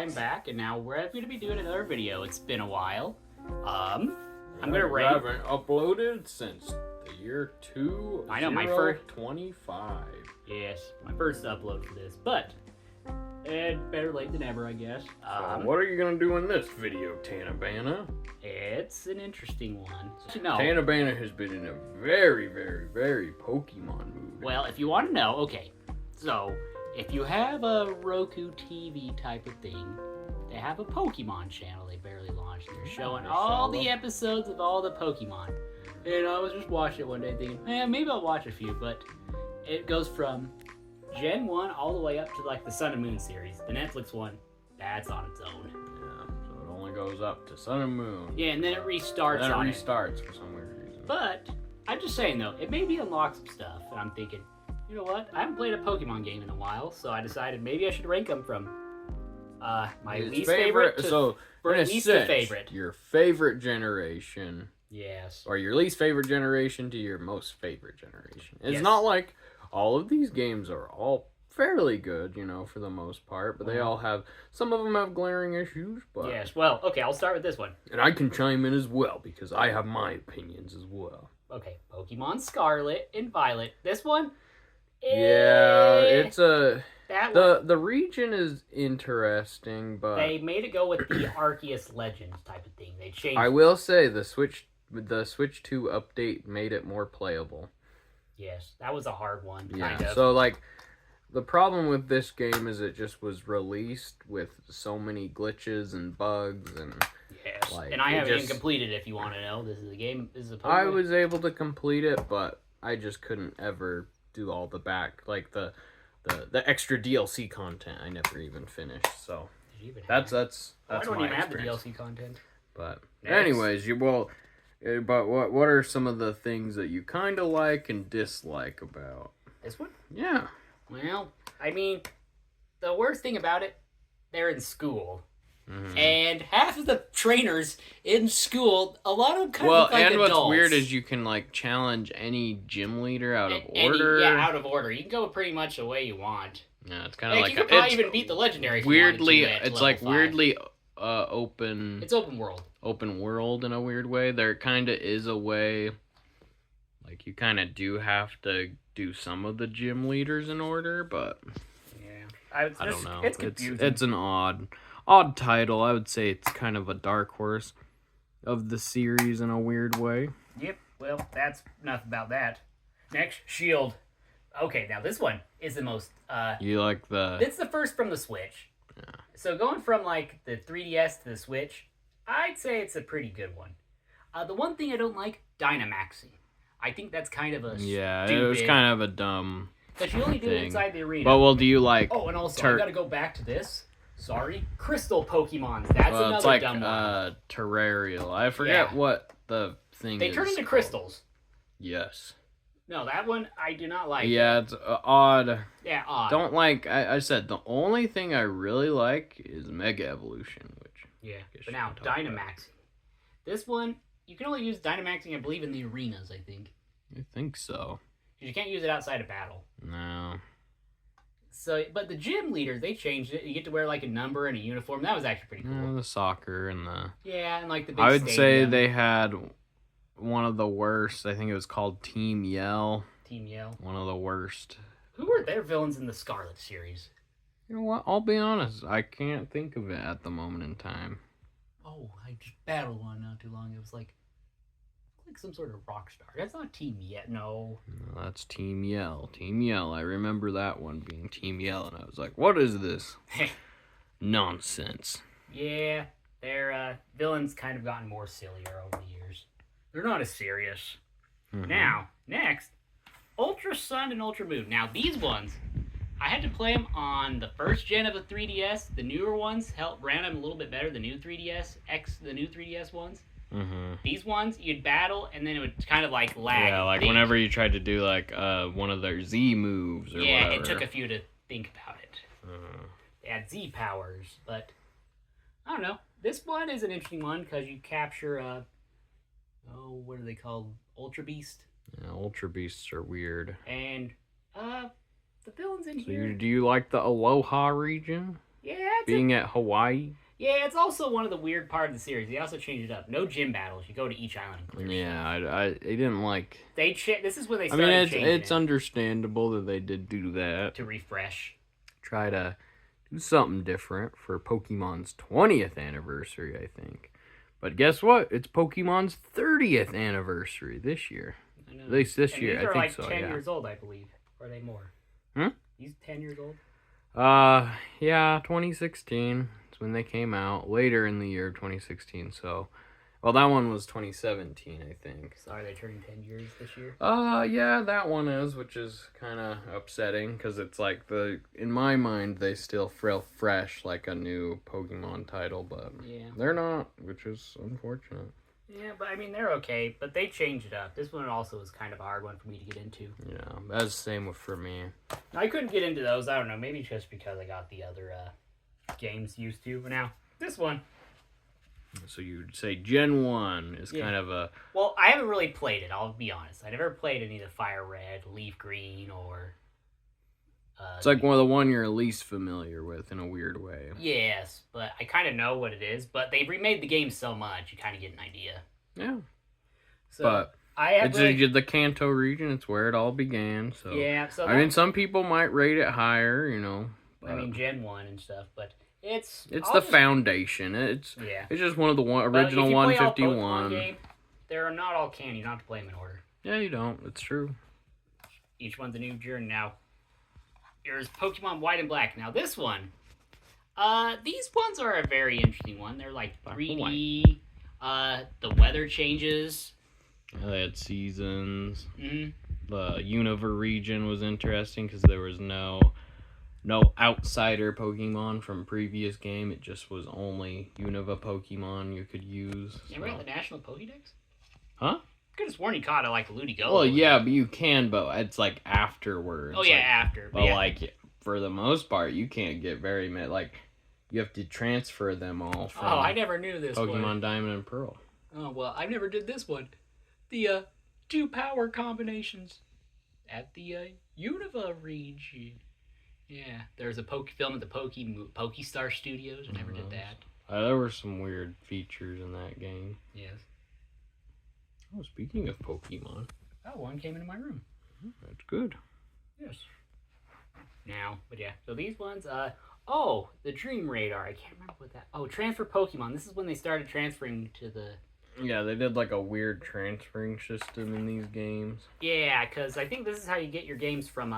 I'm back, and now we're going to be doing another video. It's been a while. I'm gonna rate. I haven't uploaded since the year 2025. Yes, my first upload for this, but better late than ever, I guess. So what are you gonna do in this video, Tanabana? It's an interesting one. So, no. Tanabana has been in a very, very, very Pokemon mood. Well, if you want to know, okay. So, if you have a Roku TV type of thing, they have a Pokemon channel they barely launched. They're showing all the episodes of all the Pokemon. And I was just watching it one day thinking, maybe I'll watch a few, but it goes from Gen 1 all the way up to like the Sun and Moon series. The Netflix one, that's on its own. Yeah, so it only goes up to Sun and Moon. Yeah, and then it restarts and then on it restarts for some weird reason. But, I'm just saying though, it made me unlock some stuff, and I'm thinking, you know what? I haven't played a Pokemon game in a while, so I decided maybe I should rank them from my least favorite to least to favorite. Your favorite generation. Yes. Or your least favorite generation to your most favorite generation. It's Yes. not like all of these games are all fairly good, you know, for the most part, but they all have, some of them have glaring issues, but... Yes, well, okay, I'll start with this one. And I can chime in as well, because I have my opinions as well. Okay, Pokemon Scarlet and Violet. This one... Yeah, it's a... That The region is interesting, but... They made it go with the Arceus Legends type of thing. They changed... I will say, the Switch 2 update made it more playable. Yes, that was a hard one, Yeah, kind of. so, like, the problem with this game is it just was released with so many glitches and bugs and... Yes, like, and I haven't even completed it, if you want to know. This is a game... This is a Pokemon. I was able to complete it, but I just couldn't ever do all the the extra DLC content. I never even finished, so... Did you even that's I don't my even have the experience. DLC content. But Next. anyways, but what are some of the things that you kind of like and dislike about This one? Yeah. Well, I mean, the worst thing about it, they're in school. Mm-hmm. And half of the trainers in school, a lot of them kind of look like adults. What's weird is you can, like, challenge any gym leader out of order. Yeah, out of order. You can go pretty much the way you want. Yeah, it's kind of like... You could probably even beat the legendary if weirdly, you wanted to it's level like 5. weirdly open... It's open world. Open world in a weird way. There kind of is a way... Like, you kind of do have to do some of the gym leaders in order, but... Yeah. I don't know. It's confusing. It's an odd title. I would say it's kind of a dark horse of the series in a weird way. Yep. Well, that's enough about that. Next, Shield. Okay, now this one is the most... you like the... It's the first from the Switch. Yeah. So going from, like, the 3DS to the Switch, I'd say it's a pretty good one. The one thing I don't like, Dynamaxing. I think that's kind of a Yeah, stupid... it was kind of a dumb Because you only do it thing. inside the arena. But, well, do you like... Oh, and also, I gotta go back to this. Sorry. Crystal Pokemons. That's another it's like, dumb one. Terrarial. I forget what the thing They is turn into called. crystals. Yes. No, that one I do not like. Yeah, it's odd. Yeah, odd. Don't like... I said the only thing I really like is Mega Evolution, which... Yeah, but now, Dynamaxing. This one, you can only use Dynamaxing, I believe, in the arenas, I think. I think so. You can't use it outside of battle. No. So, but the gym leaders, they changed it. You get to wear, like, a number and a uniform. That was actually pretty cool. The soccer and the... Yeah, and, like, the big I would say stadium. they had one of the worst. I think it was called Team Yell. Team Yell. One of the worst. Who were their villains in the Scarlet series? You know what? I'll be honest. I can't think of it at the moment in time. Oh, I just battled one not too long. It was like some sort of rock star. That's not Team Yell. No. No, that's Team Yell. Team Yell. I remember that one being Team Yell, and I was like, what is this? Nonsense. Yeah, their villains kind of gotten more sillier over the years. They're not as serious. Mm-hmm. Now, next, Ultra Sun and Ultra Moon. Now, these ones, I had to play them on the first gen of the 3DS. The newer ones ran them a little bit better. The new 3DS, the new 3DS ones. Mm-hmm. These ones, you'd battle, and then it would kind of, like, lag. Yeah, like whenever you tried to do, like, one of their Z moves or whatever. Yeah, it took a few to think about it. They had Z powers, but I don't know. This one is an interesting one because you capture, what are they called? Ultra Beast? Yeah, Ultra Beasts are weird. And, the villains in So here... do you like the Aloha region? Yeah, being at Hawaii. Yeah, it's also one of the weird part of the series. They also changed it up. No gym battles. You go to each island and clear Yeah, stuff. I didn't like. This is when they I started mean, changing it's it understandable that they did do that. to refresh. Try to do something different for Pokemon's 20th anniversary, I think. But guess what? It's Pokemon's 30th anniversary this year. I know. At least this year, These I are think like so. 10 Yeah. years old, I believe. Or are they more? These 10 years old? Yeah, 2016 is when they came out. Later in the year, 2016. So, well, that one was 2017, I think. So are they turning 10 years this year? Yeah, that one is, which is kind of upsetting because it's like in my mind, they still feel fresh like a new Pokemon title, but Yeah. they're not, which is unfortunate. Yeah, but I mean, they're okay, but they changed it up. This one also was kind of a hard one for me to get into. Yeah, that's the same for me. I couldn't get into those, I don't know, maybe just because I got the other games used to. But now, this one. So you'd say Gen 1 is kind of a... Well, I haven't really played it, I'll be honest. I never played any of the Fire Red, Leaf Green, or... it's like one of the one you're least familiar with in a weird way. Yes, but I kind of know what it is. But they've remade the game so much, you kind of get an idea. Yeah. So but it's the Kanto region. It's where it all began. So yeah. So I mean, some people might rate it higher, you know. I mean, Gen 1 and stuff, but it's foundation. It's just one of the original 151. Game, they're not all canon. You don't have to play them in order. Yeah, you don't. It's true. Each one's a new journey now. Here's Pokemon White and Black. Now this one, these ones are a very interesting one. They're like 3D. The weather changes. Yeah, they had seasons. Mm-hmm. The Unova region was interesting because there was no outsider Pokemon from previous game. It just was only Unova Pokemon you could use. Remember at the National Pokédex? Huh? I could have sworn you caught it like Ludigolo. Well, yeah, but you can, but it's like afterwards. Oh, yeah, after. But like, for the most part, you can't get very many. Like, you have to transfer them all from I never knew this Pokemon one. Diamond and Pearl. Oh, well, I never did this one. The 2 power combinations at the Unova region. Yeah, there's a film at the Pokestar Studios. I never did that. There were some weird features in that game. Yes. Oh, speaking of Pokemon. Oh, one came into my room. That's good. Yes. Now, but yeah, so these ones, the Dream Radar. I can't remember what that... Oh, Transfer Pokemon. This is when they started transferring to the... Yeah, they did like a weird transferring system in these games. Yeah, because I think this is how you get your games from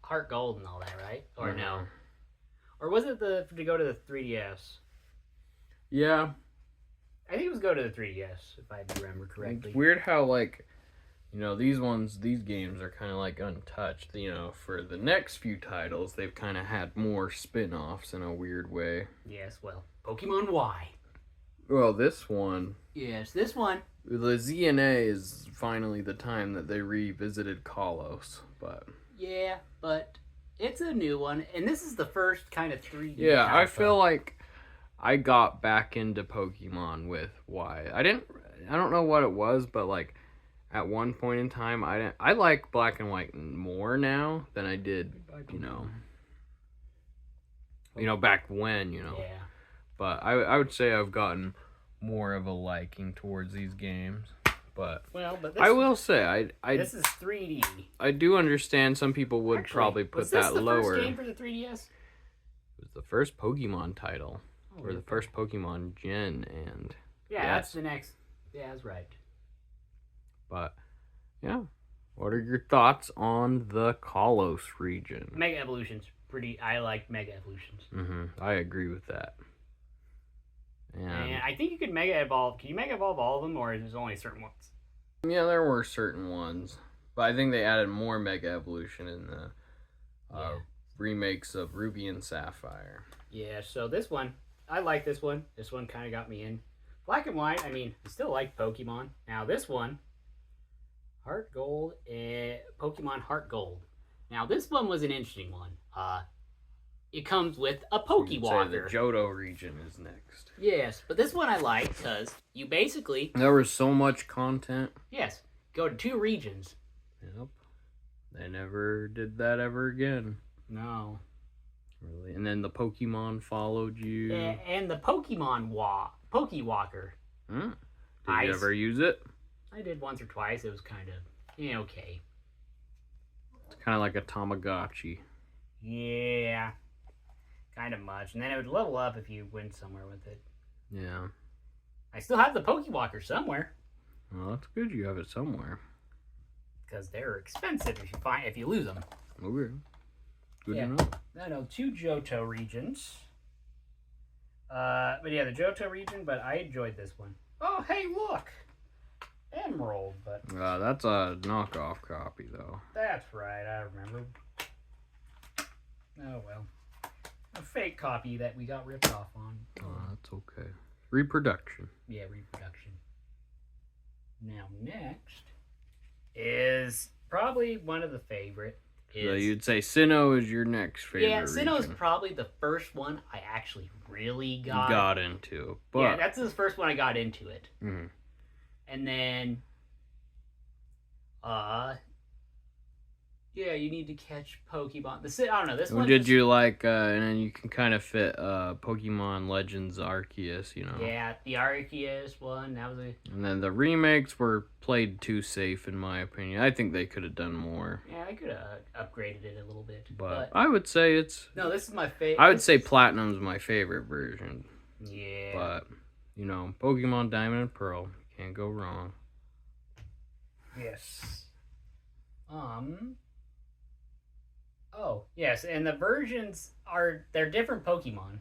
Heart Gold and all that, right? Or no? Or was it to go to the 3DS? Yeah. I think it was go to the 3DS, if I remember correctly. It's weird how, like, you know, these games are kind of, like, untouched. You know, for the next few titles, they've kind of had more spin-offs in a weird way. Yes, well, Pokemon Y. Well, this one... Yes, this one. The ZNA is finally the time that they revisited Kalos, but... Yeah, but it's a new one, and this is the first kind of 3D. Yeah, I feel like I got back into Pokemon with Y. I don't know what it was, but like at one point in time, I like Black and White more now than I did, back when, Yeah. But I would say I've gotten more of a liking towards these games. But I will say this is 3D. I do understand some people would probably put that lower. Was this the first game for the 3DS? It was the first Pokemon title. Or the first Pokemon Gen, and... Yeah, that's the next... Yeah, that's right. But, yeah. What are your thoughts on the Kalos region? Mega Evolutions. I like Mega Evolutions. Mm-hmm. I agree with that. And I think you could Mega Evolve... Can you Mega Evolve all of them, or is there only certain ones? Yeah, there were certain ones. But I think they added more Mega Evolution in the remakes of Ruby and Sapphire. Yeah, so this one... I like this one. This one kind of got me in. Black and White, I mean, I still like Pokemon. Now this one, Heart Gold, Pokemon Heart Gold. Now this one was an interesting one. It comes with a Pokewalker. The Johto region is next. Yes, but this one I like because you basically... There was so much content. Yes, go to 2 regions. Yep. They never did that ever again. No. Really? And then the Pokemon followed you. And the Pokemon Pokewalker. Hmm. Did you ever use it? I did once or twice. It was kind of okay. It's kind of like a Tamagotchi. Yeah, kind of much. And then it would level up if you went somewhere with it. Yeah. I still have the Pokewalker somewhere. Well, that's good. You have it somewhere. Because they're expensive if you lose them. Okay. Good to know. I know 2 Johto regions. But yeah, the Johto region. But I enjoyed this one. Oh, hey, look, Emerald. But that's a knockoff copy, though. that's right. I remember. Oh well, a fake copy that we got ripped off on. Oh, that's okay. Reproduction. Yeah, reproduction. Now next is probably one of the favorite. So you'd say Sinnoh is your next favorite. Yeah, Sinnoh is probably the first one I actually really got into. But yeah, that's the first one I got into it. Mm-hmm. And then, yeah, you need to catch Pokemon. I don't know. This one. Did you like? And then you can kind of fit Pokemon Legends Arceus, you know. Yeah, the Arceus one. That was a. And then the remakes were played too safe, in my opinion. I think they could have done more. Yeah, I could have upgraded it a little bit. But I would say it's. No, this is my favorite. I would say Platinum's my favorite version. Yeah. But Pokemon Diamond and Pearl, can't go wrong. Yes. Oh, yes, and the versions they're different Pokemon.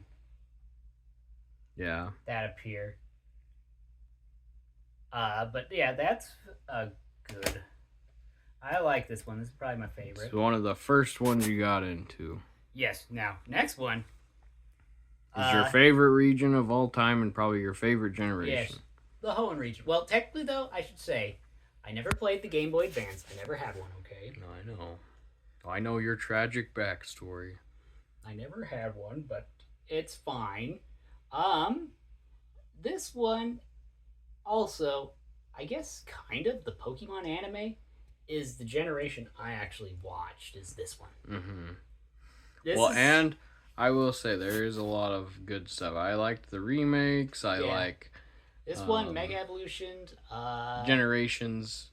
Yeah. That appear. But yeah, that's good. I like this one. This is probably my favorite. It's one of the first ones you got into. Yes. Now, next one. Is your favorite region of all time and probably your favorite generation. Yes, the Hoenn region. Well, technically, though, I should say, I never played the Game Boy Advance. I never had one, okay? No, I know. I know your tragic backstory. I never had one, but it's fine. This one, also, I guess kind of the Pokemon anime is the generation I actually watched is this one. Mm-hmm. And I will say there is a lot of good stuff. I liked the remakes. I like this one, Mega Evolutions, Generations.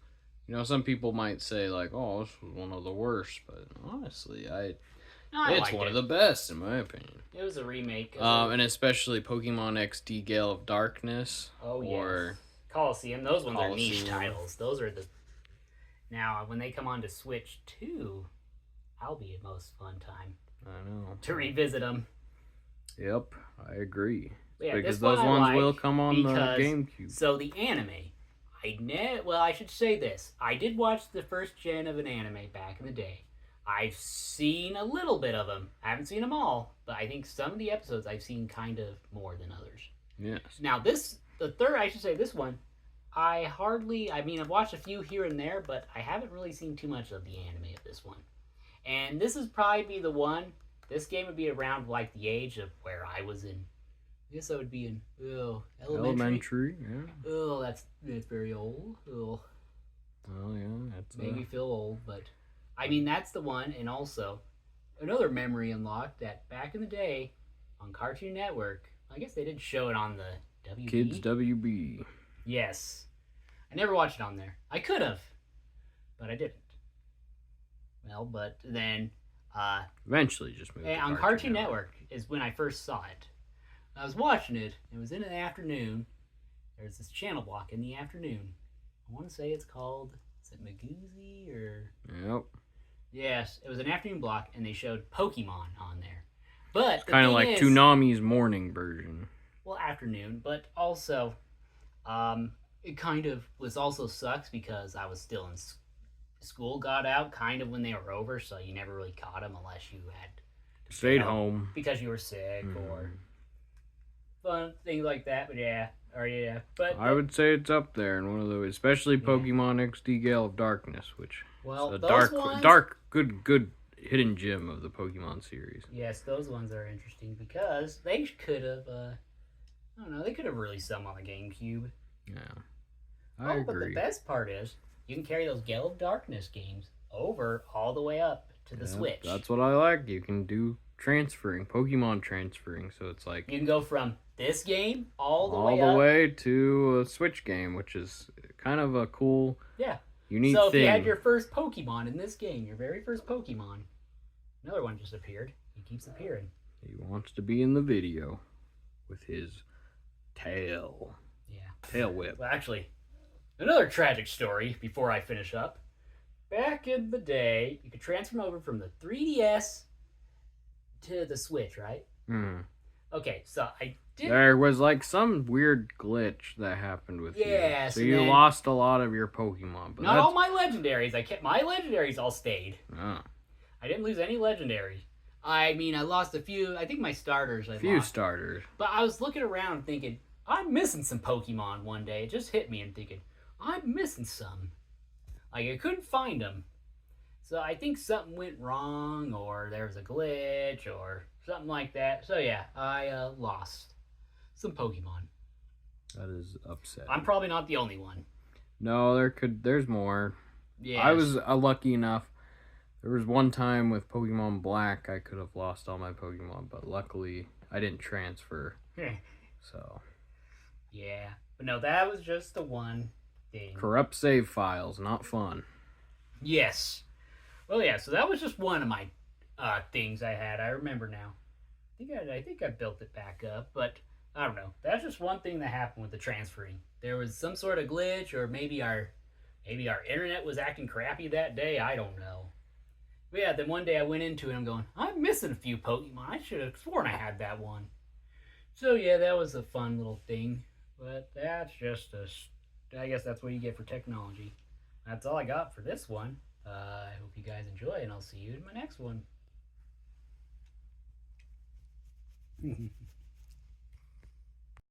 Some people might say like, "Oh, this was one of the worst," but honestly, it's one of the best in my opinion. It was a remake, and especially Pokemon XD Gale of Darkness. Oh or yes, Coliseum. Those ones are niche titles. Those are the. Now, when they come on to Switch 2, I'll be the most fun time. I know. To revisit them. Yep, I agree. Yeah, because those ones will come on the GameCube. So the anime, I should say this. I did watch the first gen of an anime back in the day. I've seen a little bit of them. I haven't seen them all, but I think some of the episodes I've seen kind of more than others. Yes. Now this one, I've watched a few here and there, but I haven't really seen too much of the anime of this one. And this is probably be the one, this game would be around like the age of where I was in. I guess I would be in elementary. Yeah. Oh, that's very old. Oh. Well, yeah, that's made me feel old, but that's the one. And also, another memory unlocked that back in the day on Cartoon Network. I guess they did show it on the WB. Kids WB. Yes, I never watched it on there. I could have, but I didn't. Well, but then eventually just moved. On Cartoon Network is when I first saw it. I was watching it. It was in the afternoon. There's this channel block in the afternoon. I want to say it's called, is it Magoozy or? Yep. Yes, it was an afternoon block, and they showed Pokemon on there. But kind of like Toonami's morning version. Well, afternoon, but also, it kind of was also sucks because I was still in school. Got out kind of when they were over, so you never really caught them unless you had stayed home because you were sick or fun things like that. But but I would say it's up there in one of those, especially Pokemon XD Gale of Darkness, which is a dark, good hidden gem of the Pokemon series. Yes, those ones are interesting because they could have, they could have released some on the GameCube. Yeah, I agree. But the best part is you can carry those Gale of Darkness games over all the way up to the Switch. That's what I like. You can do transferring, Pokemon transferring. So it's like You can go from this game all the all way way to a Switch game, which is kind of a cool, Yeah. unique So if thing. you had your first Pokemon in this game, your very first Pokemon, another one just appeared. He keeps appearing. He wants to be in the video with his tail. Yeah. Tail whip. Well, actually, another tragic story before I finish up. Back in the day, you could transform over from the 3DS to the Switch, right? Hmm. Okay, so I did. There was like some weird glitch that happened with you. Yes, So and you then- lost a lot of your Pokemon. But Not all my legendaries. I kept my legendaries all stayed. Oh, I didn't lose any legendary. I mean, I lost a few. I think my starters I few lost. starters. But I was looking around thinking, I'm missing some Pokemon one day. It just hit me and thinking, I'm missing some. Like, I couldn't find them. So I think something went wrong, or there was a glitch, or something like that. So yeah, I lost some Pokemon. That is upsetting. I'm probably not the only one. No, there's more. Yeah. I was lucky enough. There was one time with Pokemon Black I could have lost all my Pokemon, but luckily I didn't transfer. So. Yeah. But no, that was just the one thing. Corrupt save files, not fun. Yes. Well, yeah, so that was just one of my things I had. I remember now. I think I built it back up, but I don't know. That's just one thing that happened with the transferring. There was some sort of glitch, or maybe our internet was acting crappy that day. I don't know. But yeah, then one day I went into it and I'm going, I'm missing a few Pokemon. I should have sworn I had that one. So yeah, that was a fun little thing. But that's just I guess that's what you get for technology. That's all I got for this one. I hope you guys enjoy, and I'll see you in my next one.